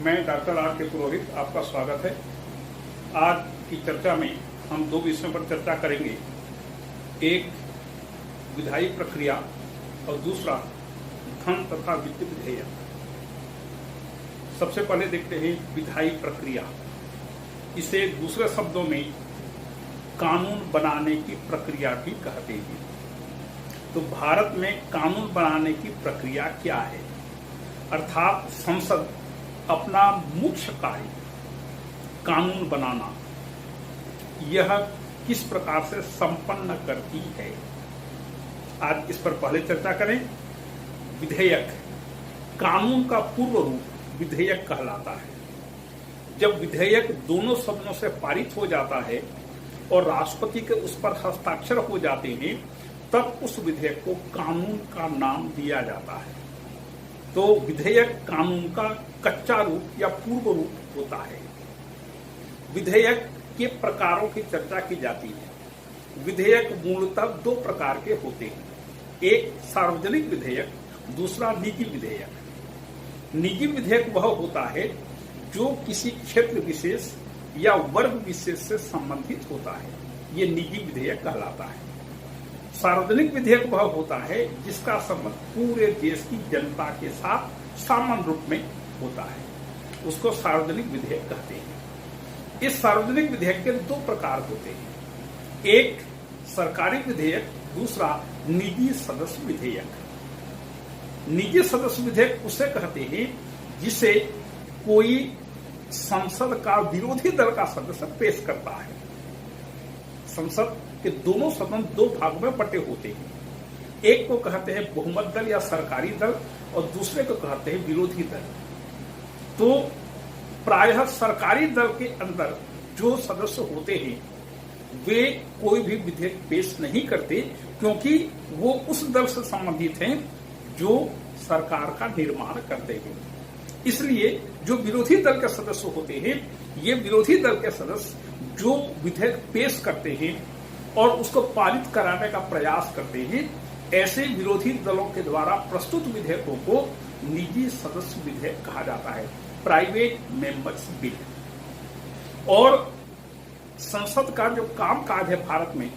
मैं doctor R के पुरोहित, आपका स्वागत है। आज की चर्चा में हम दो विषयों पर चर्चा करेंगे। एक विधायी प्रक्रिया और दूसरा धन तथा वित्त विधेयक। सबसे पहले देखते हैं विधायी प्रक्रिया। इसे दूसरे शब्दों में कानून बनाने की प्रक्रिया भी कहते हैं। तो भारत में कानून बनाने की प्रक्रिया क्या है, अर्थात संसद अपना मुख्य कार्य कानून बनाना, यह किस प्रकार से संपन्न करती है, आज इस पर पहले चर्चा करें। विधेयक, कानून का पूर्व रूप विधेयक कहलाता है। जब विधेयक दोनों सदनों से पारित हो जाता है और राष्ट्रपति के उस पर हस्ताक्षर हो जाते हैं, तब उस विधेयक को कानून का नाम दिया जाता है। तो विधेयक कानून का कच्चा रूप या पूर्व रूप होता है। विधेयक के प्रकारों की चर्चा की जाती है। विधेयक मूलतः दो प्रकार के होते हैं, एक सार्वजनिक विधेयक, दूसरा निजी विधेयक। निजी विधेयक वह होता है जो किसी क्षेत्र विशेष या वर्ग विशेष से संबंधित होता है, ये निजी विधेयक कहलाता है। सार्वजनिक विधेयक वह होता है जिसका संबंध पूरे देश की जनता के साथ सामान्य रूप में होता है, उसको सार्वजनिक विधेयक कहते हैं। इस सार्वजनिक विधेयक के दो प्रकार होते हैं, एक सरकारी विधेयक, दूसरा निजी सदस्य विधेयक। निजी सदस्य विधेयक उसे कहते हैं जिसे कोई संसद का विरोधी दल का सदस्य पेश करता है। संसद के दोनों सदन दो भाग में बटे होते हैं, एक को कहते हैं बहुमत दल या सरकारी दल और दूसरे को कहते हैं विरोधी दल। तो प्रायः सरकारी दल के अंदर जो सदस्य होते हैं वे कोई भी विधेयक पेश नहीं करते, क्योंकि वो उस दल से संबंधित हैं जो सरकार का निर्माण करते हैं। इसलिए जो विरोधी दल के सदस्य होते हैं, ये विरोधी दल के सदस्य जो विधेयक पेश करते हैं और उसको पारित कराने का प्रयास करते हैं, ऐसे विरोधी दलों के द्वारा प्रस्तुत विधेयकों को निजी सदस्य विधेयक कहा जाता है, प्राइवेट मेंबर्स बिल। और संसद का जो कामकाज है भारत में,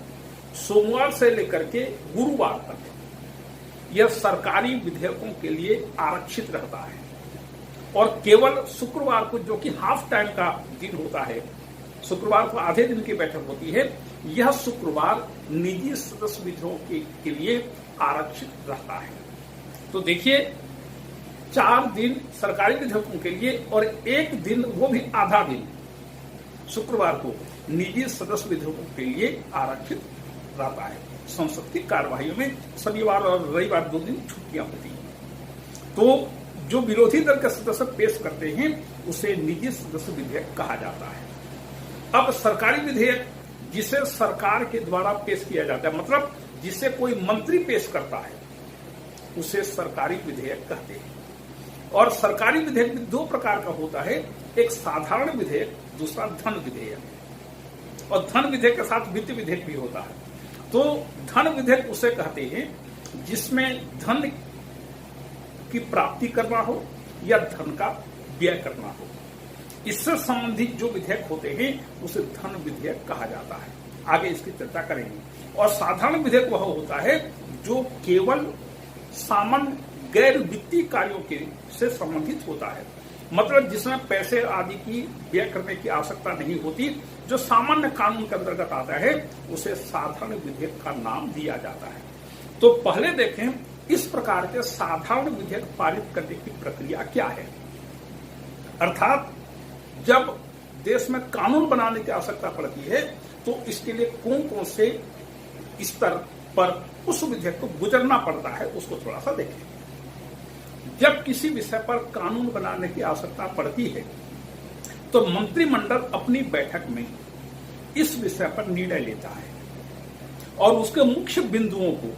सोमवार से लेकर के गुरुवार तक यह सरकारी विधेयकों के लिए आरक्षित रहता है और केवल शुक्रवार को, जो कि हाफ टाइम का दिन होता है, शुक्रवार को आधे दिन की बैठक होती है, यह शुक्रवार निजी सदस्य विधेयकों के लिए आरक्षित रहता है। तो देखिए, 4 दिन सरकारी विधेयकों के लिए और एक दिन, वो भी आधा दिन, शुक्रवार को निजी सदस्य विधेयकों के लिए आरक्षित रहता है। संसद की कार्यवाही में शनिवार और रविवार 2 दिन छुट्टियां होती हैं। तो जो विरोधी दल के सदस्य पेश करते हैं उसे निजी सदस्य विधेयक कहा जाता है। अब सरकारी विधेयक जिसे सरकार के द्वारा पेश किया जाता है, मतलब जिसे कोई मंत्री पेश करता है, उसे सरकारी विधेयक कहते हैं। और सरकारी विधेयक भी दो प्रकार का होता है, एक साधारण विधेयक, दूसरा धन विधेयक। और धन विधेयक के साथ वित्त विधेयक भी होता है। तो धन विधेयक उसे कहते हैं जिसमें धन की प्राप्ति करना हो या धन का व्यय करना हो, इससे संबंधित जो विधेयक होते हैं उसे धन विधेयक कहा जाता है। आगे इसकी चर्चा करेंगे। और साधारण विधेयक वह होता है जो केवल सामान्य गैर वित्तीय कार्यों के से संबंधित होता है, मतलब जिसमें पैसे आदि की व्यय करने की आवश्यकता नहीं होती, जो सामान्य कानून के अंतर्गत आता है, उसे साधारण विधेयक का नाम दिया जाता है। तो पहले देखें इस प्रकार के साधारण विधेयक पारित करने की प्रक्रिया क्या है, अर्थात जब देश में कानून बनाने की आवश्यकता पड़ती है तो इसके लिए कौन कौन से स्तर पर उस विधेयक को गुजरना पड़ता है, उसको थोड़ा सा देखें। जब किसी विषय पर कानून बनाने की आवश्यकता पड़ती है तो मंत्रिमंडल अपनी बैठक में इस विषय पर निर्णय लेता है और उसके मुख्य बिंदुओं को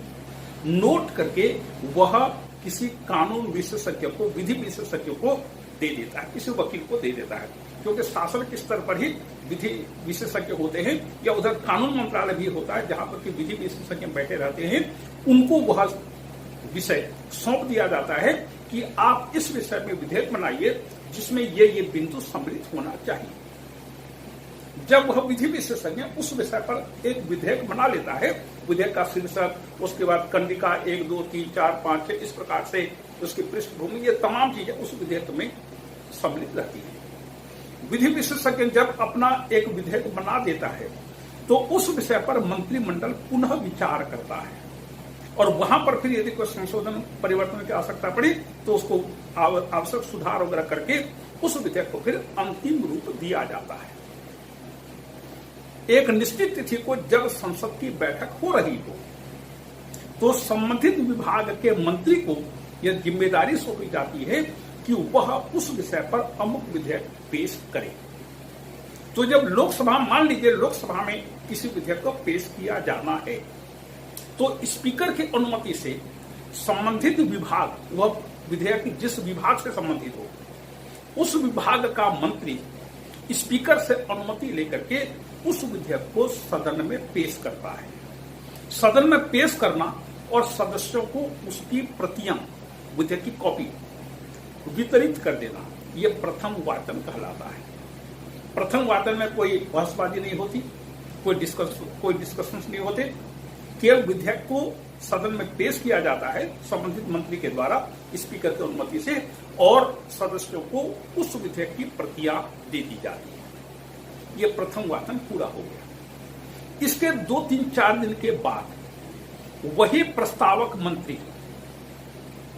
नोट करके वह किसी कानून विशेषज्ञ को, विधि विशेषज्ञ को दे देता है, किसी वकील को दे देता है, क्योंकि शासन के स्तर पर ही विधि विशेषज्ञ होते हैं, या उधर कानून मंत्रालय भी होता है जहां पर कि विधि विशेषज्ञ बैठे रहते हैं, उनको वह विषय सौंप दिया जाता है कि आप इस विषय में विधेयक बनाइए जिसमें ये बिंदु सम्मिलित होना चाहिए। जब वह विधि विशेषज्ञ उस विषय पर एक विधेयक बना लेता है, विधेयक का शीर्षक, उसके बाद कंडिका 1, 2, 3, 4, 5, 6 इस प्रकार से उसकी पृष्ठभूमि, ये तमाम चीजें उस विधेयक में सम्मिलित रहती है। विधि विशेषज्ञ जब अपना एक विधेयक बना देता है तो उस विषय पर मंत्रिमंडल पुनः विचार करता है और वहां पर फिर यदि कोई संशोधन परिवर्तन की आवश्यकता पड़ी तो उसको आवश्यक सुधार वगैरह करके उस विधेयक को फिर अंतिम रूप दिया जाता है। एक निश्चित तिथि को जब संसद की बैठक हो रही हो तो संबंधित विभाग के मंत्री को यह जिम्मेदारी सौंपी जाती है कि वह उस विषय पर अमुक विधेयक पेश करे। तो जब लोकसभा, मान लीजिए लोकसभा में किसी विधेयक को पेश किया जाना है तो स्पीकर की अनुमति से संबंधित विभाग, वह विधेयक जिस विभाग से संबंधित हो उस विभाग का मंत्री स्पीकर से अनुमति लेकर के उस विधेयक को सदन में पेश करता है। सदन में पेश करना और सदस्यों को उसकी प्रतियां, विधेयक की कॉपी वितरित कर देना, यह प्रथम वाचन कहलाता है। प्रथम वाचन में कोई बहसबाजी नहीं होती, कोई डिस्कशन नहीं होते, केवल विधेयक को सदन में पेश किया जाता है संबंधित मंत्री के द्वारा स्पीकर की अनुमति से और सदस्यों को उस विधेयक की प्रतियां दे दी जाती है। यह प्रथम वाचन पूरा हो गया। इसके 2, 3, 4 दिन के बाद वही प्रस्तावक मंत्री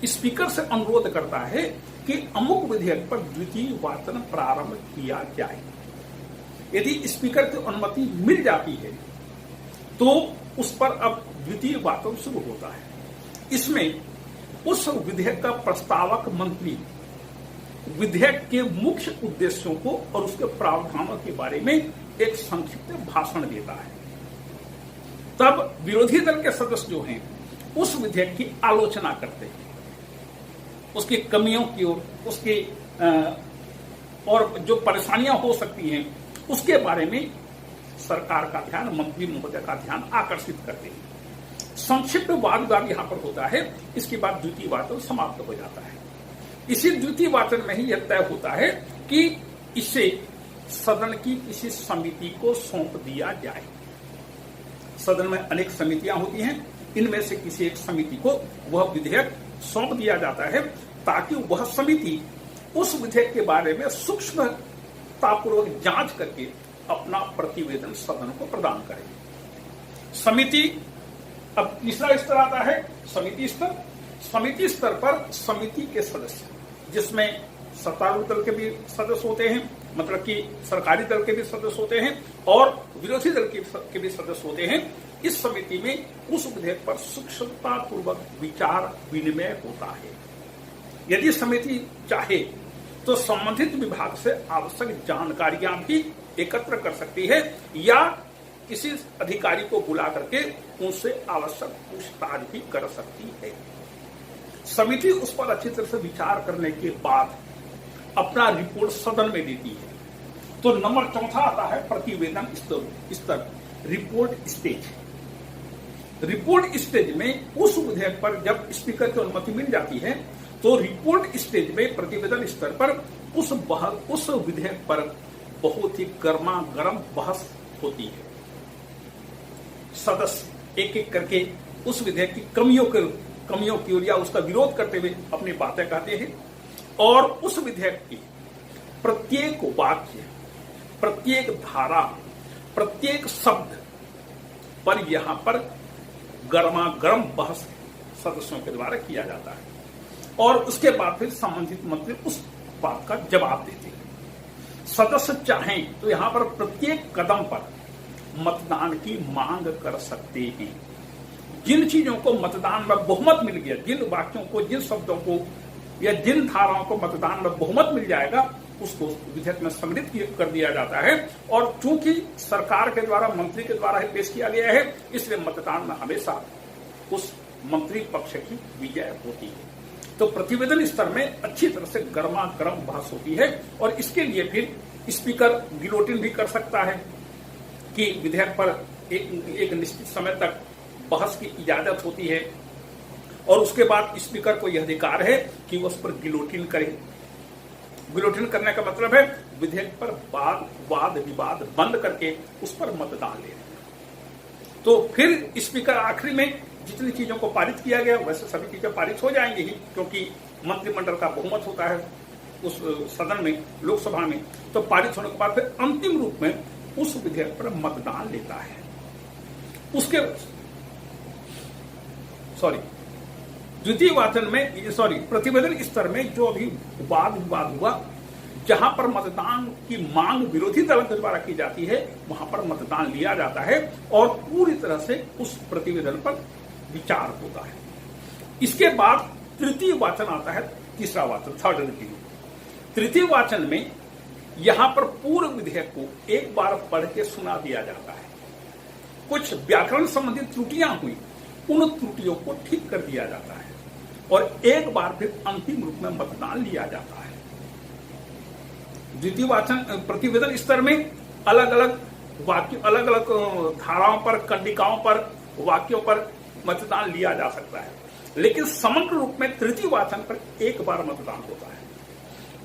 स्पीकर से अनुरोध करता है कि अमुक विधेयक पर द्वितीय वाचन प्रारंभ किया जाए। यदि स्पीकर की अनुमति मिल जाती है तो उस पर अब द्वितीय वाचन शुरू होता है। इसमें उस विधेयक का प्रस्तावक मंत्री विधेयक के मुख्य उद्देश्यों को और उसके प्रावधानों के बारे में एक संक्षिप्त भाषण देता है। तब विरोधी दल के सदस्य जो हैं उस विधेयक की आलोचना करते हैं, उसकी कमियों की ओर, उसके और जो परेशानियां हो सकती हैं उसके बारे में सरकार का ध्यान, मंत्री महोदय का ध्यान आकर्षित करते हैं। संक्षिप्त वाद विवाद यहां पर होता है। इसके बाद द्वितीय वाचन समाप्त हो जाता है। इसी द्वितीय वाचन में ही यह तय होता है कि इसे सदन की किसी समिति को सौंप दिया जाए। सदन में अनेक समितियां होती हैं, इनमें से किसी एक समिति को वह विधेयक सौंप दिया जाता है ताकि वह समिति उस विधेयक के बारे में सूक्ष्मतापूर्वक जांच करके अपना प्रतिवेदन सदन को प्रदान करे। समिति, अब तीसरा स्तर आता है समिति स्तर। समिति स्तर पर समिति के सदस्य, जिसमें सत्तारूढ़ दल के भी सदस्य होते हैं, मतलब कि सरकारी दल के भी सदस्य होते हैं और विरोधी दल के भी सदस्य होते हैं, इस समिति में उस विधेयक पर सूक्ष्मतापूर्वक विचार विनिमय होता है। यदि समिति चाहे तो संबंधित विभाग से आवश्यक जानकारियां भी एकत्र कर सकती है या किसी अधिकारी को बुला करके उनसे आवश्यक पूछताछ भी कर सकती है। समिति उस पर अच्छी तरह से विचार करने के बाद अपना रिपोर्ट सदन में देती है। तो नंबर 4 आता है प्रतिवेदन स्तर, रिपोर्ट स्टेज। रिपोर्ट स्टेज में उस विधेयक पर जब स्पीकर की अनुमति मिल जाती है तो रिपोर्ट स्टेज में प्रतिवेदन स्तर पर उस विधेयक पर बहुत ही गर्मा गर्म बहस होती है। सदस्य एक एक करके उस विधेयक की कमियों की ओर या उसका विरोध करते हुए अपनी बातें कहते हैं और उस विधेयक की प्रत्येक वाक्य, प्रत्येक धारा, प्रत्येक शब्द पर यहां पर गर्मा गर्म बहस सदस्यों के द्वारा किया जाता है और उसके बाद फिर संबंधित मंत्री उस बात का जवाब देते हैं। सदस्य चाहें तो यहां पर प्रत्येक कदम पर मतदान की मांग कर सकते हैं। जिन चीजों को मतदान में बहुमत मिल गया, जिन वाक्यों को, जिन शब्दों को या जिन धाराओं को मतदान में बहुमत मिल जाएगा उसको विधेयक में सम्मिलित कर दिया जाता है और चूंकि सरकार के द्वारा, मंत्री के द्वारा ही पेश किया गया है, इसलिए मतदान में हमेशा उस मंत्री पक्ष की विजय होती है। तो प्रतिवेदन स्तर में अच्छी तरह से गर्मा गर्म बहस होती है और इसके लिए फिर स्पीकर गिलोटिन भी कर सकता है कि विधेयक पर एक निश्चित समय तक बहस की इजाजत होती है और उसके बाद स्पीकर को यह अधिकार है कि वह उस पर गिलोटिन करे गिलोटिन करने का मतलब है विधेयक पर वाद विवाद बंद करके उस पर मतदान ले रहे हैं। तो फिर स्पीकर आखिरी में जितनी चीजों को पारित किया गया वैसे सभी चीजें पारित हो जाएंगी ही, क्योंकि मंत्रिमंडल का बहुमत होता है उस सदन में, लोकसभा में। तो पारित होने के बाद फिर अंतिम रूप में उस विधेयक पर मतदान लेता है। उसके द्वितीय वाचन में प्रतिवेदन स्तर में जो अभी वाद विवाद हुआ, जहां पर मतदान की मांग विरोधी दल के द्वारा की जाती है वहां पर मतदान लिया जाता है और पूरी तरह से उस प्रतिवेदन पर विचार होता है। इसके बाद तृतीय वाचन आता है, तीसरा वाचन, थर्ड रीडिंग। तृतीय वाचन में यहां पर पूर्व विधेयक को एक बार पढ़ के सुना दिया जाता है। कुछ व्याकरण संबंधित त्रुटियां हुई, उन त्रुटियों को ठीक कर दिया जाता है और एक बार फिर अंतिम रूप में मतदान लिया जाता है। द्वितीय वाचन प्रतिवेदन स्तर में अलग अलग वाक्य, अलग अलग धाराओं पर, कंडिकाओं पर, वाक्यों पर मतदान लिया जा सकता है, लेकिन समग्र रूप में तृतीय वाचन पर एक बार मतदान होता है।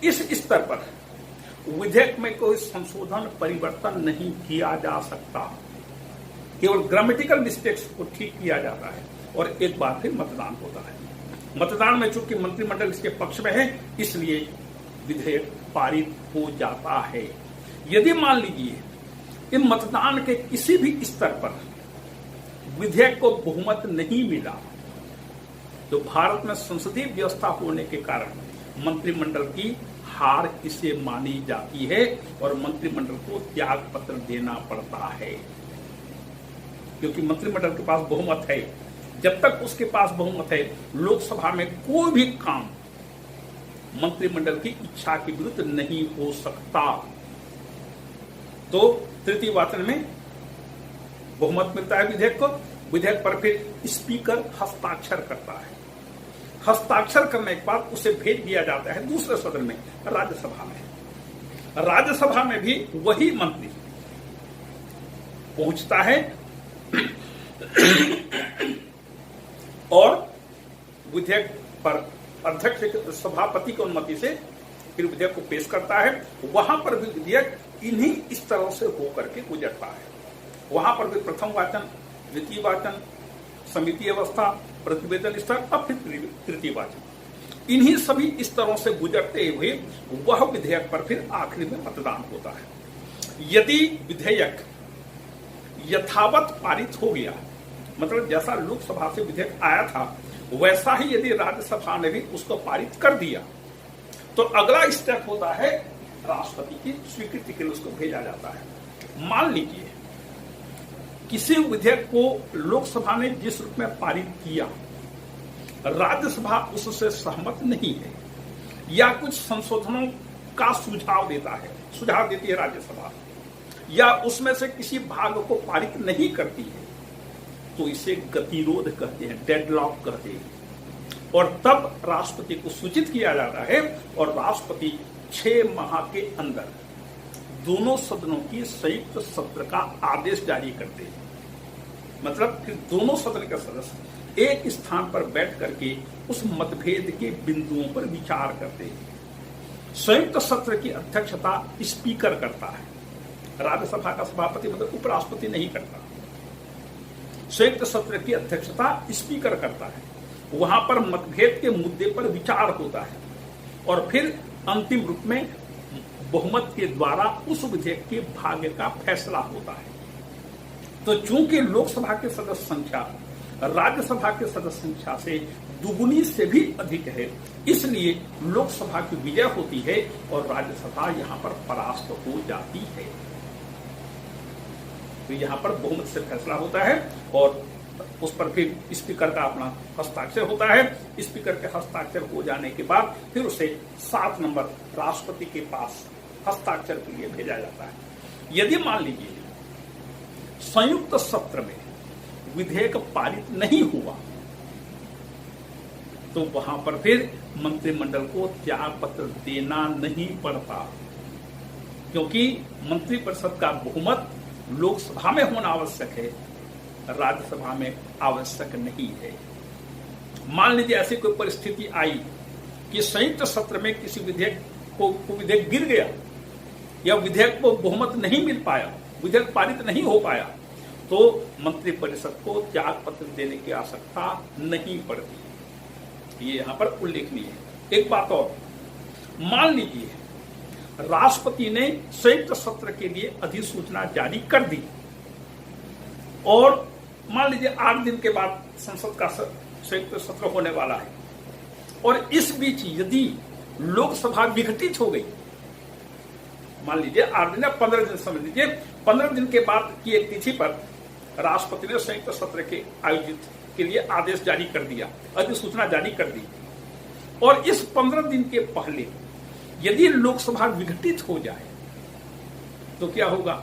इस स्तर पर विधेयक में कोई संशोधन परिवर्तन नहीं किया जा सकता, केवल ग्रामेटिकल मिस्टेक्स को ठीक किया जाता है और एक बार फिर मतदान होता है। मतदान में चूंकि मंत्रिमंडल इसके पक्ष में है, इसलिए विधेयक पारित हो जाता है। यदि मान लीजिए इन मतदान के किसी भी स्तर पर विधेयक को बहुमत नहीं मिला, तो भारत में संसदीय व्यवस्था होने के कारण मंत्रिमंडल की हार इसे मानी जाती है और मंत्रिमंडल को त्याग पत्र देना पड़ता है, क्योंकि मंत्रिमंडल के पास बहुमत है। जब तक उसके पास बहुमत है, लोकसभा में कोई भी काम मंत्रिमंडल की इच्छा के विरुद्ध नहीं हो सकता। तो तृतीय वाचन में बहुमत मिलता है विधेयक को। विधेयक पर फिर स्पीकर हस्ताक्षर करता है। हस्ताक्षर करने के बाद उसे भेज दिया जाता है दूसरे सदन में, राज्यसभा में। राज्यसभा में भी वही मंत्री पहुंचता है और विधेयक पर अध्यक्ष सभापति की अनुमति से फिर विधेयक को पेश करता है। वहां पर भी विधेयक इन्हीं स्तरों से होकर के गुजरता है। वहां पर भी प्रथम वाचन, द्वितीय वाचन, समिति अवस्था, प्रतिवेदन स्तर, अब फिर तृतीय वाचन, इन्हीं सभी स्तरों से गुजरते हुए वह विधेयक पर फिर आखिरी में मतदान होता है। यदि विधेयक यथावत पारित हो गया, मतलब जैसा लोकसभा से विधेयक आया था वैसा ही यदि राज्यसभा ने भी उसको पारित कर दिया, तो अगला स्टेप होता है राष्ट्रपति की स्वीकृति के लिए उसको भेजा जाता है। मान लीजिए किसी विधेयक को लोकसभा ने जिस रूप में पारित किया, राज्यसभा उससे सहमत नहीं है या कुछ संशोधनों का सुझाव देती है राज्यसभा, या उसमें से किसी भाग को पारित नहीं करती है, तो इसे गतिरोध कहते हैं, डेडलॉक कहते हैं। और तब राष्ट्रपति को सूचित किया जाता है और राष्ट्रपति 6 माह के अंदर दोनों सदनों की संयुक्त सत्र का आदेश जारी करते हैं। मतलब फिर दोनों सदन के सदस्य एक स्थान पर बैठ करके उस मतभेद के बिंदुओं पर विचार करते हैं। संयुक्त सत्र की अध्यक्षता स्पीकर करता है, राज्यसभा का सभापति मतलब उपराष्ट्रपति नहीं करता। संयुक्त सत्र की अध्यक्षता स्पीकर करता है। वहां पर मतभेद के मुद्दे पर विचार होता है और फिर अंतिम रूप में बहुमत के द्वारा उस विधेयक के भाग्य का फैसला होता है। तो चूंकि लोकसभा के सदस्य संख्या राज्यसभा के सदस्य संख्या से दुगुनी से भी अधिक है, इसलिए लोकसभा की विजय होती है और राज्यसभा यहां पर परास्त हो जाती है। तो यहां पर बहुमत से फैसला होता है और उस पर फिर स्पीकर का अपना हस्ताक्षर होता है। स्पीकर के हस्ताक्षर हो जाने के बाद फिर उसे 7 नंबर राष्ट्रपति के पास हस्ताक्षर के लिए भेजा जाता है। यदि मान लीजिए संयुक्त सत्र में विधेयक पारित नहीं हुआ, तो वहां पर फिर मंत्रिमंडल को त्याग पत्र देना नहीं पड़ता, क्योंकि मंत्रिपरिषद का बहुमत लोकसभा में होना आवश्यक है, राज्यसभा में आवश्यक नहीं है। मान लीजिए ऐसी कोई परिस्थिति आई कि संयुक्त सत्र में किसी विधेयक को विधेयक गिर गया या विधेयक को बहुमत नहीं मिल पाया, विधेयक पारित नहीं हो पाया, तो मंत्रिपरिषद को त्याग पत्र देने की आवश्यकता नहीं पड़ती। ये यहां पर उल्लेखनीय है। एक बात और, मान लीजिए राष्ट्रपति ने संयुक्त सत्र के लिए अधिसूचना जारी कर दी और मान लीजिए 8 दिन के बाद संसद का संयुक्त सत्र होने वाला है और इस बीच यदि लोकसभा विघटित हो गई, मान लीजिए 8 दिन या 15 दिन समझ लीजिए, 15 दिन के बाद की एक तिथि पर राष्ट्रपति ने संयुक्त सत्र के आयोजित के लिए आदेश जारी कर दिया, अधिसूचना जारी कर दी और इस 15 दिन के पहले यदि लोकसभा विघटित हो जाए तो क्या होगा?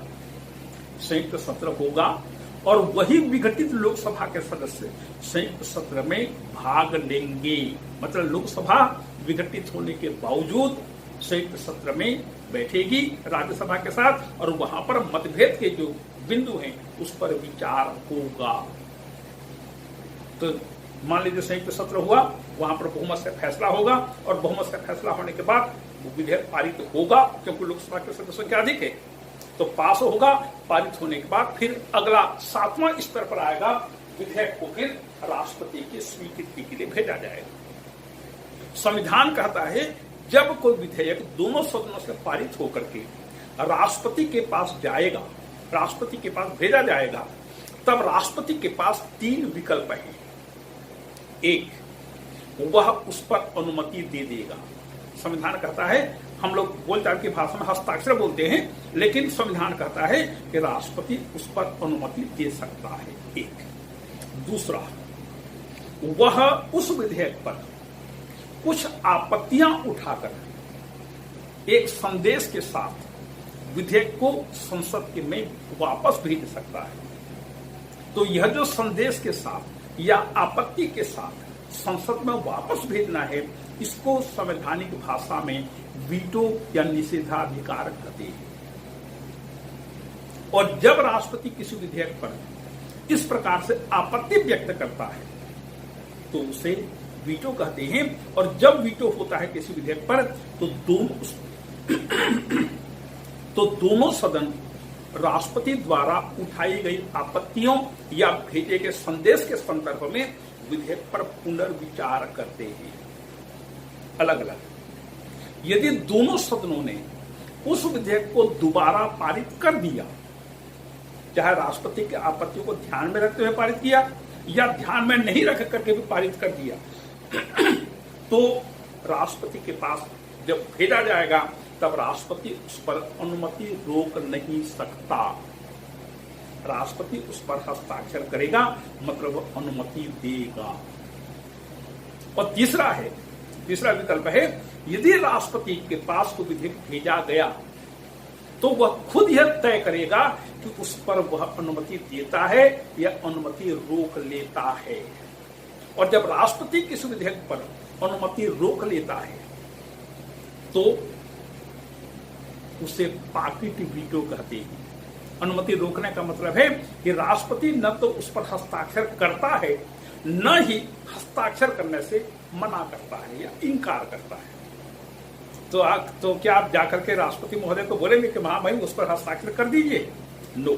संयुक्त सत्र होगा और वही विघटित लोकसभा के सदस्य संयुक्त सत्र में भाग लेंगे। मतलब लोकसभा विघटित होने के बावजूद संयुक्त सत्र में बैठेगी राज्यसभा के साथ और वहां पर मतभेद के जो बिंदु हैं उस पर विचार होगा। तो मान लीजिए संयुक्त सत्र हुआ, वहां पर बहुमत से फैसला होगा और बहुमत से फैसला होने के बाद वो विधेयक पारित होगा क्योंकि लोकसभा के सदस्य संख्या अधिक है, तो पास होगा। पारित होने के बाद फिर अगला 7वां स्तर पर आएगा, विधेयक को फिर राष्ट्रपति की स्वीकृति के लिए भेजा जाएगा। संविधान कहता है जब कोई विधेयक दोनों सदनों से पारित होकर के राष्ट्रपति के पास जाएगा, राष्ट्रपति के पास भेजा जाएगा, तब राष्ट्रपति के पास 3 विकल्प हैं। एक, वह उस पर अनुमति दे देगा। संविधान कहता है, हम लोग बोलचाल की भाषा में हस्ताक्षर बोलते हैं, लेकिन संविधान कहता है कि राष्ट्रपति उस पर अनुमति दे सकता है। एक। दूसरा, वह उस विधेयक पर कुछ आपत्तियां उठाकर एक संदेश के साथ विधेयक को संसद के में वापस भेज सकता है। तो यह जो संदेश के साथ या आपत्ति के साथ संसद में वापस भेजना है, इसको संवैधानिक भाषा में वीटो या निषेधाधिकार कहते हैं। और जब राष्ट्रपति किसी विधेयक पर इस प्रकार से आपत्ति व्यक्त करता है तो उसे वीटो कहते हैं। और जब वीटो होता है किसी विधेयक पर तो दोनों सदन राष्ट्रपति द्वारा उठाई गई आपत्तियों या भेजे गए संदेश के संदर्भ में विधेयक पर पुनर्विचार करते हैं अलग अलग। यदि दोनों सदनों ने उस विधेयक को दोबारा पारित कर दिया, चाहे राष्ट्रपति की आपत्तियों को ध्यान में रखते हुए पारित किया या ध्यान में नहीं रख करके भी पारित कर दिया, तो राष्ट्रपति के पास जब भेजा जाएगा तब राष्ट्रपति उस पर अनुमति रोक नहीं सकता। राष्ट्रपति उस पर हस्ताक्षर करेगा, मतलब अनुमति देगा। और तीसरा विकल्प है, यदि राष्ट्रपति के पास कोई विधेयक भेजा गया तो वह खुद यह तय करेगा कि उस पर वह अनुमति देता है या अनुमति रोक लेता है। और जब राष्ट्रपति किसी विधेयक पर अनुमति रोक लेता है तो उसे पाकिट वीटो कहते हैं। अनुमति रोकने का मतलब है कि राष्ट्रपति न तो उस पर हस्ताक्षर करता है, न ही हस्ताक्षर करने से मना करता है या इनकार करता है। तो क्या आप जाकर के राष्ट्रपति महोदय को बोलेंगे कि हाँ भाई उस पर हस्ताक्षर कर दीजिए? नो,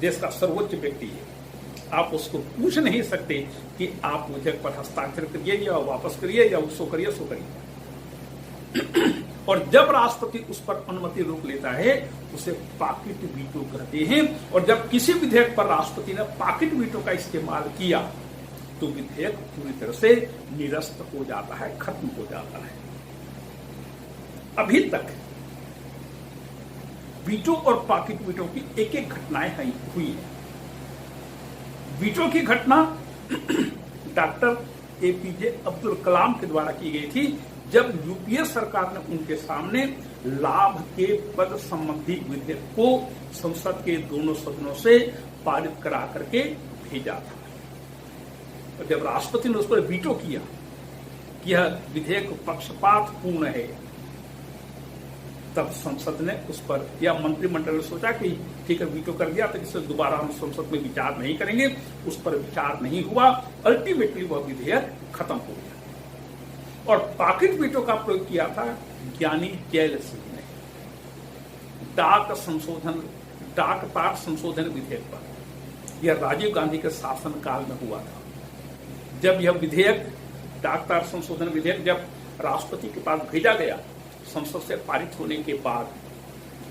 देश का सर्वोच्च व्यक्ति है, आप उसको पूछ नहीं सकते कि आप विधेयक पर हस्ताक्षर करिए या वापस करिए या उसको करिए सो करिए। और जब राष्ट्रपति उस पर अनुमति रोक लेता है उसे पाकिट वीटो कहते हैं। और जब किसी विधेयक पर राष्ट्रपति ने पाकिट वीटो का इस्तेमाल किया तो विधेयक पूरी तरह से निरस्त हो जाता है, खत्म हो जाता है। अभी तक वीटो और पाकिट वीटो की एक एक घटनाएं हुई है। वीटो की घटना डॉक्टर एपीजे अब्दुल कलाम के द्वारा की गई थी, जब यूपीए सरकार ने उनके सामने लाभ के पद संबंधी विधेयक को संसद के दोनों सदनों से पारित करा करके भेजा था। और जब राष्ट्रपति ने उस पर वीटो किया कि यह विधेयक पक्षपात पूर्ण है, तब संसद ने उस पर या मंत्रिमंडल ने सोचा कि ठीक है वीटो कर दिया तो इससे दोबारा हम संसद में विचार नहीं करेंगे। उस पर विचार नहीं हुआ, अल्टीमेटली वह विधेयक खत्म हो गया। और पाकिट वीटो का प्रयोग किया था ज्ञानी जैल सिंह ने डाक तार संशोधन विधेयक पर, यह राजीव गांधी के शासनकाल में हुआ था। जब यह विधेयक, डाक तार संशोधन विधेयक जब राष्ट्रपति के पास भेजा गया संसद से पारित होने के बाद,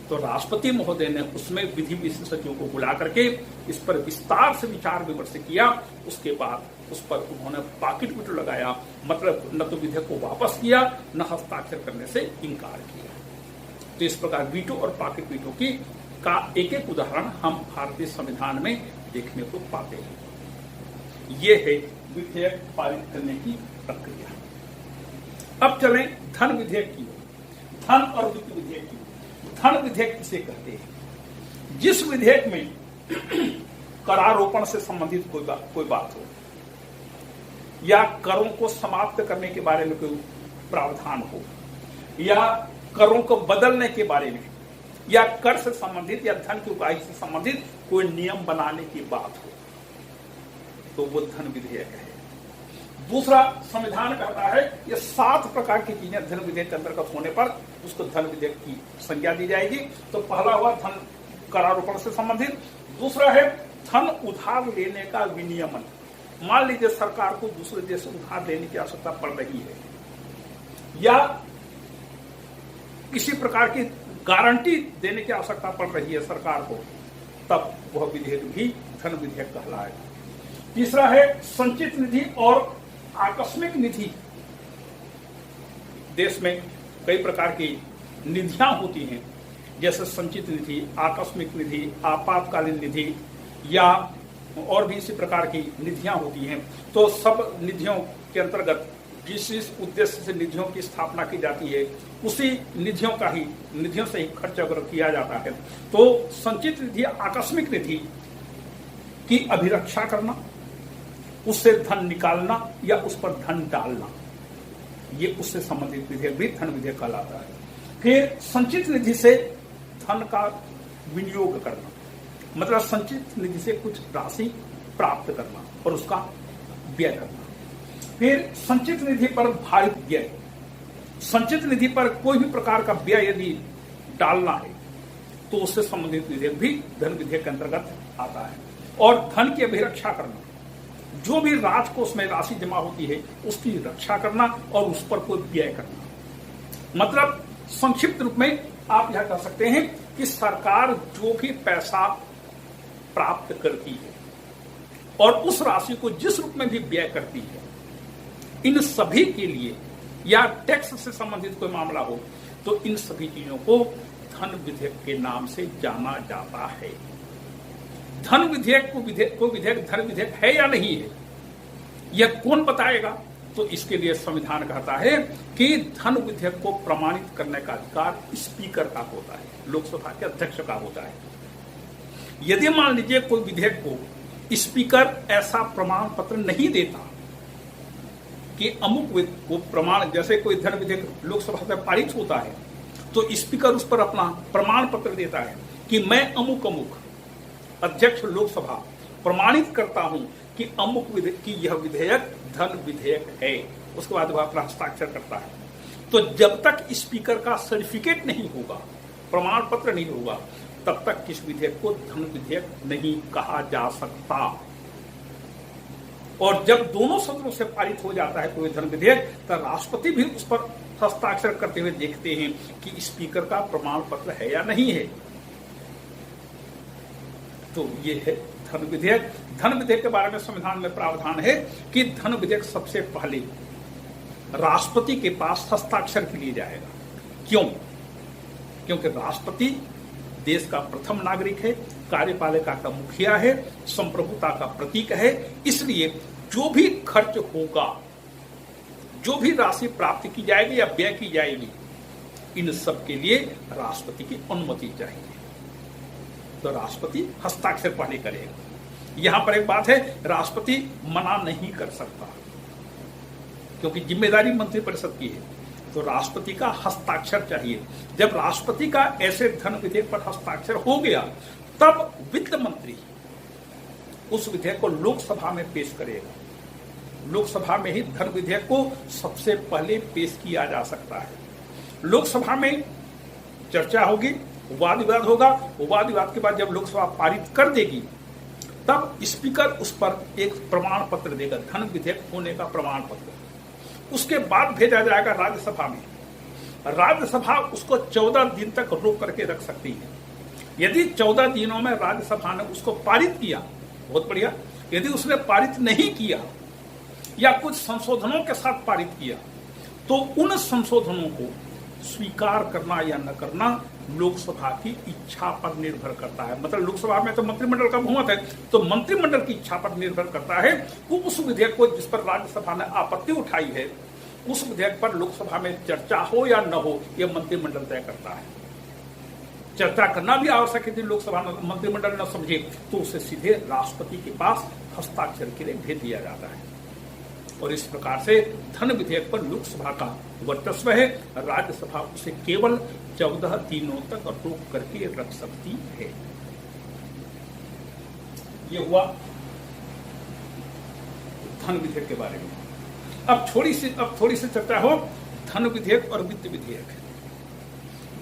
तो राष्ट्रपति महोदय ने उसमें विधि विशेषज्ञों को बुला करके इस पर विस्तार से विचार विमर्श किया। उसके बाद उस पर उन्होंने पाकिट वीटो लगाया, मतलब न तो विधेयक को वापस किया न हस्ताक्षर करने से इनकार किया। तो इस प्रकार वीटो और पाकिट वीटो की का एक एक उदाहरण हम भारतीय संविधान में देखने को पाते हैं। ये है विधेयक पारित करने की प्रक्रिया। अब चलें धन विधेयक की, धन और वित्त विधेयक की। धन विधेयक किसे कहते हैं? जिस विधेयक में करारोपण से संबंधित कोई बात हो, या करों को समाप्त करने के बारे में कोई प्रावधान हो, या करों को बदलने के बारे में, या कर से संबंधित या धन की उगाही से संबंधित कोई नियम बनाने की बात हो, तो वो धन विधेयक है। दूसरा, संविधान कहता है ये 7 प्रकार की चीजें धन विधेयक के अंतर्गत होने पर उसको धन विधेयक की संज्ञा दी जाएगी। तो पहला हुआ धन करारोपण से संबंधित। दूसरा है धन उधार लेने का विनियमन। मान लीजिए सरकार को दूसरे देश से उधार लेने की आवश्यकता पड़ रही है, या किसी प्रकार की गारंटी देने की आवश्यकता पड़ रही है सरकार को, तब वह विधेयक भी धन विधेयक कहलाएगा। तीसरा है संचित निधि और आकस्मिक निधि। देश में कई प्रकार की निधियां होती हैं, जैसे संचित निधि, आकस्मिक निधि, आपातकालीन निधि, या और भी इसी प्रकार की निधियां होती हैं। तो सब निधियों के अंतर्गत जिस उद्देश्य से निधियों की स्थापना की जाती है, उसी निधियों से ही खर्च अगर किया जाता है। तो संचित निधि, आकस्मिक निधि की अभिरक्षा करना, उससे धन निकालना या उस पर धन डालना, ये उससे संबंधित विधेयक भी धन विधेयक कहलाता है। फिर संचित निधि से धन का विनियोग करना, मतलब संचित निधि से कुछ राशि प्राप्त करना और उसका व्यय करना। फिर संचित निधि पर भारित व्यय, संचित निधि पर कोई भी प्रकार का व्यय यदि डालना है तो उससे संबंधित विधेयक भी धन विधेयक के अंतर्गत आता है। और धन की अभिरक्षा करना, जो भी राजकोष में राशि जमा होती है उसकी रक्षा करना और उस पर कोई व्यय करना। मतलब संक्षिप्त रूप में आप यह कह सकते हैं कि सरकार जो भी पैसा प्राप्त करती है और उस राशि को जिस रूप में भी व्यय करती है, इन सभी के लिए, या टैक्स से संबंधित कोई मामला हो, तो इन सभी चीजों को धन विधेयक के नाम से जाना जाता है। धन विधेयक को विधेयक धन विधेयक है या नहीं है, यह कौन बताएगा? तो इसके लिए संविधान कहता है कि धन विधेयक को प्रमाणित करने का अधिकार स्पीकर का होता है, लोकसभा के अध्यक्ष का होता है। यदि मान लीजिए कोई विधेयक को स्पीकर ऐसा प्रमाण पत्र नहीं देता कि अमुक को प्रमाण, जैसे कोई धन विधेयक लोकसभा से पारित होता है तो स्पीकर उस पर अपना प्रमाण पत्र देता है कि मैं अमुक अमुक अध्यक्ष लोकसभा प्रमाणित करता हूं कि अमुक की यह विधेयक धन विधेयक है। उसके बाद वह अपना हस्ताक्षर करता है। तो जब तक स्पीकर का सर्टिफिकेट नहीं होगा, प्रमाण पत्र नहीं होगा, तब तक किस विधेयक को धन विधेयक नहीं कहा जा सकता। और जब दोनों सदनों से पारित हो जाता है कोई धन विधेयक, तो राष्ट्रपति भी उस पर हस्ताक्षर करते हुए देखते हैं कि स्पीकर का प्रमाण पत्र है या नहीं है। तो ये है धन विधेयक। धन विधेयक के बारे में संविधान में प्रावधान है कि धन विधेयक सबसे पहले राष्ट्रपति के पास हस्ताक्षर के लिए जाएगा। क्यों? क्योंकि राष्ट्रपति देश का प्रथम नागरिक है, कार्यपालिका का मुखिया है, संप्रभुता का प्रतीक है। इसलिए जो भी खर्च होगा, जो भी राशि प्राप्त की जाएगी या व्यय की जाएगी, इन सब के लिए राष्ट्रपति की अनुमति चाहिए। तो राष्ट्रपति हस्ताक्षर पहले करेगा। यहां पर एक बात है, राष्ट्रपति मना नहीं कर सकता क्योंकि जिम्मेदारी मंत्रिपरिषद की है। तो राष्ट्रपति का हस्ताक्षर चाहिए। जब राष्ट्रपति का ऐसे धन विधेयक पर हस्ताक्षर हो गया, तब वित्त मंत्री उस विधेयक को लोकसभा में पेश करेगा। लोकसभा में ही धन विधेयक को सबसे पहले पेश किया जा सकता है। लोकसभा में चर्चा होगी, वाद विवाद होगा। वाद विवाद के बाद जब लोकसभा पारित कर देगी तब स्पीकर उस पर एक प्रमाण पत्र देगा, धन विधेयक होने का प्रमाण पत्र। उसके बाद भेजा जाएगा राज्यसभा में। राज्यसभा उसको 14 दिन तक रोक करके रख सकती है। यदि 14 दिनों में राज्यसभा ने उसको पारित किया, बहुत बढ़िया। यदि उसने पारित नहीं किया या कुछ संशोधनों के साथ पारित किया तो उन संशोधनों को स्वीकार करना या न करना लोकसभा की इच्छा पर निर्भर करता है। मतलब लोकसभा में तो मंत्रिमंडल का बहुमत है, तो मंत्रिमंडल की इच्छा पर निर्भर करता है वो उस विधेयक को जिस पर राज्यसभा ने आपत्ति उठाई है उस विधेयक पर लोकसभा में चर्चा हो या न हो यह मंत्रिमंडल तय करता है। चर्चा करना भी आवश्यक है। यदि लोकसभा मंत्रिमंडल न समझे तो उसे सीधे राष्ट्रपति के पास हस्ताक्षर के लिए भेज दिया जाता है। और इस प्रकार से धन विधेयक पर लोकसभा का वर्चस्व है। राज्यसभा उसे केवल 14 दिनों तक रोक करके रख सकती है। ये हुआ धन विधेयक के बारे में। अब थोड़ी सी चर्चा हो धन विधेयक और वित्त विधेयक।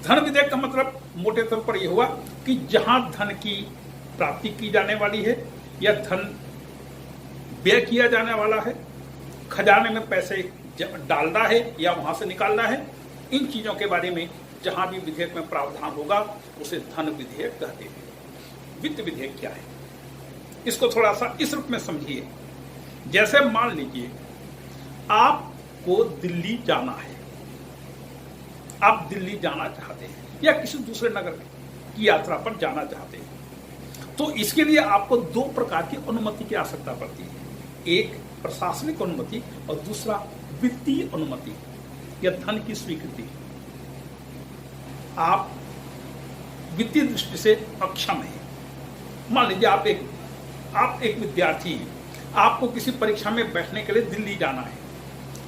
धन विधेयक का मतलब मोटे तौर पर यह हुआ कि जहां धन की प्राप्ति की जाने वाली है या धन व्यय किया जाने वाला है, खजाने में पैसे डालना है या वहां से निकालना है, इन चीजों के बारे में जहां भी विधेयक में प्रावधान होगा उसे धन विधेयक कहते हैं। वित्त विधेयक क्या है इसको थोड़ा सा इस रूप में समझिए। जैसे मान लीजिए आपको दिल्ली जाना है, आप दिल्ली जाना चाहते हैं या किसी दूसरे नगर की यात्रा पर जाना चाहते हैं, तो इसके लिए आपको 2 प्रकार की अनुमति की आवश्यकता पड़ती है। एक प्रशासनिक अनुमति और दूसरा वित्तीय अनुमति या धन की स्वीकृति। आप वित्तीय दृष्टि से अक्षम हैं। मान लीजिए आप एक विद्यार्थी हैं, आपको किसी परीक्षा में बैठने के लिए दिल्ली जाना है,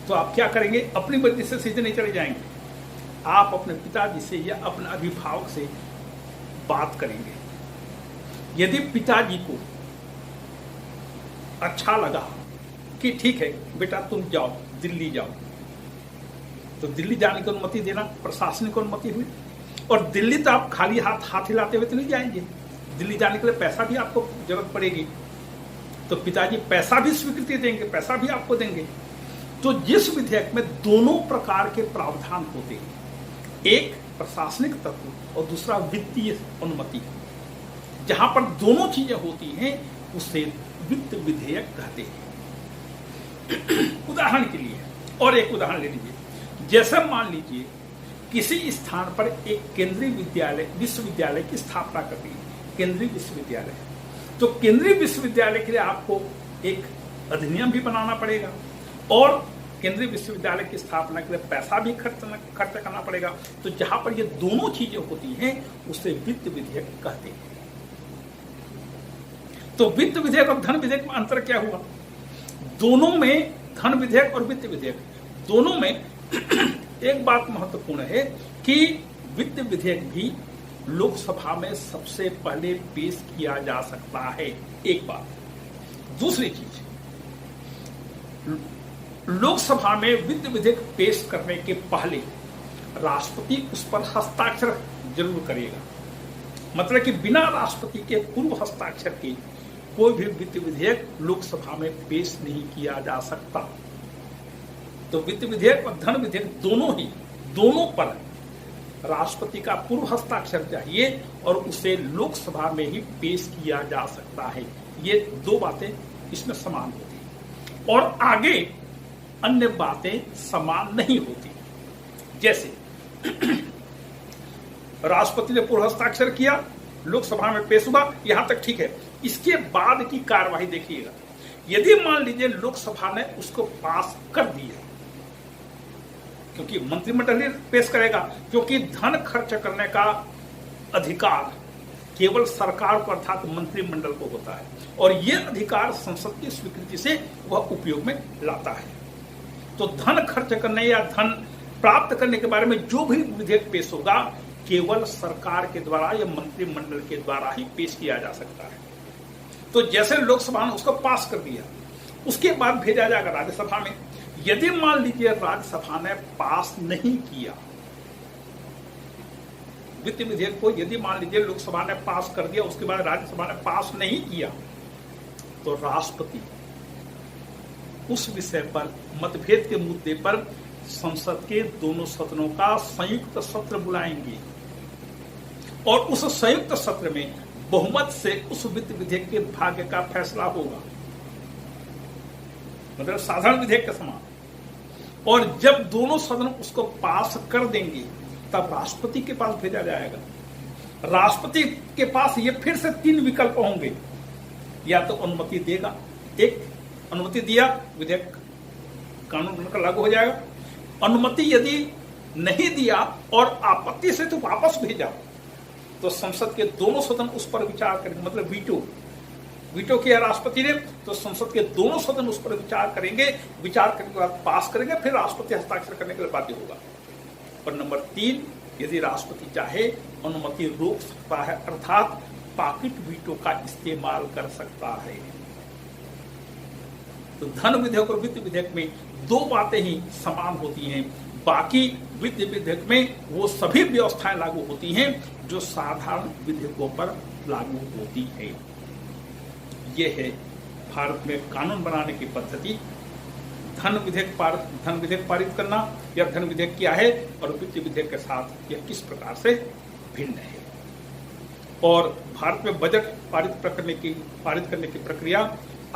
तो आप क्या करेंगे? अपनी मर्जी से सीधे नहीं चले जाएंगे, आप अपने पिताजी से या अपने अभिभावक से बात करेंगे। यदि पिताजी को अच्छा लगा कि ठीक है बेटा तुम जाओ, दिल्ली जाओ, तो दिल्ली जाने की अनुमति देना प्रशासनिक अनुमति हुई। और दिल्ली तो आप खाली हाथ हिलाते हुए तो नहीं जाएंगे, दिल्ली जाने के लिए पैसा भी आपको जरूरत पड़ेगी, तो पिताजी पैसा भी स्वीकृति देंगे, पैसा भी आपको देंगे। तो जिस विधेयक में दोनों प्रकार के प्रावधान होते हैं, एक प्रशासनिक तत्व और दूसरा वित्तीय अनुमति, जहां पर दोनों चीजें होती हैं उसे वित्त विधेयक कहते हैं। उदाहरण के लिए और एक उदाहरण ले लीजिए। जैसे मान लीजिए किसी स्थान पर एक केंद्रीय विश्वविद्यालय की स्थापना करनी है, केंद्रीय विश्वविद्यालय, तो केंद्रीय विश्वविद्यालय के लिए आपको एक अधिनियम भी बनाना पड़ेगा और केंद्रीय विश्वविद्यालय की स्थापना के लिए पैसा भी खर्च करना पड़ेगा। तो जहां पर ये दोनों चीजें होती हैं उसे वित्त विधेयक कहते हैं। तो वित्त विधेयक और धन विधेयक में अंतर क्या हुआ? दोनों में, धन विधेयक और वित्त विधेयक दोनों में एक बात महत्वपूर्ण है कि वित्त विधेयक भी लोकसभा में सबसे पहले पेश किया जा सकता है, एक बात। दूसरी चीज, लोकसभा में वित्त विधेयक पेश करने के पहले राष्ट्रपति उस पर हस्ताक्षर जरूर करेगा। मतलब कि बिना राष्ट्रपति के पूर्व हस्ताक्षर के कोई भी वित्त विधेयक लोकसभा में पेश नहीं किया जा सकता। तो वित्त विधेयक और धन विधेयक दोनों पर राष्ट्रपति का पूर्व हस्ताक्षर चाहिए और उसे लोकसभा में ही पेश किया जा सकता है। ये 2 बातें इसमें समान होती हैं और आगे अन्य बातें समान नहीं होती। जैसे राष्ट्रपति ने पूर्व हस्ताक्षर किया, लोकसभा में पेश हुआ, यहां तक ठीक है। इसके बाद की कार्यवाही देखिएगा। यदि मान लीजिए लोकसभा ने उसको पास कर दिया, क्योंकि मंत्रिमंडल ही पेश करेगा, क्योंकि धन खर्च करने का अधिकार केवल सरकार को अर्थात मंत्रिमंडल को होता है और यह अधिकार संसद की स्वीकृति से वह उपयोग में लाता है। तो धन खर्च करने या धन प्राप्त करने के बारे में जो भी विधेयक पेश होगा केवल सरकार के द्वारा या मंत्रिमंडल के द्वारा ही पेश किया जा सकता है। तो जैसे लोकसभा ने उसको पास कर दिया, उसके बाद भेजा जाएगा राज्यसभा में। यदि मान लीजिए राज्यसभा ने पास नहीं किया वित्त विधेयक को यदि मान लीजिए लोकसभा ने पास कर दिया, उसके बाद राज्यसभा ने पास नहीं किया, तो राष्ट्रपति उस विषय पर मतभेद के मुद्दे पर संसद के दोनों सदनों का संयुक्त सत्र बुलाएंगे और उस संयुक्त सत्र में बहुमत से उस वित्त विधेयक के भाग्य का फैसला होगा, मतलब साधारण विधेयक के समान। और जब दोनों सदन उसको पास कर देंगे तब राष्ट्रपति के पास भेजा जाएगा। राष्ट्रपति के पास ये फिर से 3 विकल्प होंगे, या तो अनुमति देगा, एक अनुमति दिया विधेयक कानून बनकर लागू हो जाएगा, अनुमति यदि नहीं दिया और आपत्ति से तो वापस भेजा तो संसद के दोनों सदन उस पर विचार करेंगे, मतलब वीटो किया राष्ट्रपति ने तो संसद के दोनों सदन उस पर विचार करेंगे, विचार करने के बाद पास करेंगे, फिर राष्ट्रपति हस्ताक्षर करने के लिए बाध्य होगा। और नंबर 3, यदि राष्ट्रपति चाहे अनुमति रोक सकता है, अर्थात पॉकेट वीटो का इस्तेमाल कर सकता है। तो धन विधेयक और वित्त विधेयक में 2 बातें ही समान होती हैं, बाकी वित्त विधेयक में वो सभी व्यवस्थाएं लागू होती हैं जो साधारण विधेयकों पर लागू होती है। ये है भारत में कानून बनाने की पद्धति। धन विधेयक पारित करना या धन विधेयक क्या है और वित्त विधेयक के साथ यह किस प्रकार से भिन्न है। और भारत में बजट पारित करने की प्रक्रिया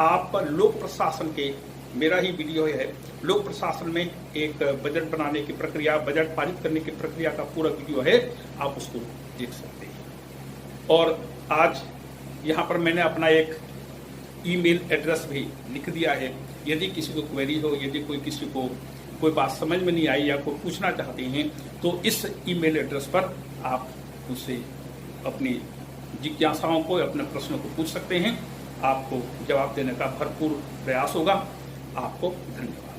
आप लोक प्रशासन के, मेरा ही वीडियो है, लोक प्रशासन में एक बजट बनाने की प्रक्रिया, बजट पारित करने की प्रक्रिया का पूरा वीडियो है, आप उसको देख सकते हैं। और आज यहाँ पर मैंने अपना एक ईमेल एड्रेस भी लिख दिया है, यदि किसी को क्वेरी हो, यदि किसी को कोई बात समझ में नहीं आई या कोई पूछना चाहते हैं तो इस ईमेल एड्रेस पर आप मुझसे अपनी जिज्ञासाओं को, अपने प्रश्नों को पूछ सकते हैं। आपको जवाब देने का भरपूर प्रयास होगा। आपको धन्यवाद।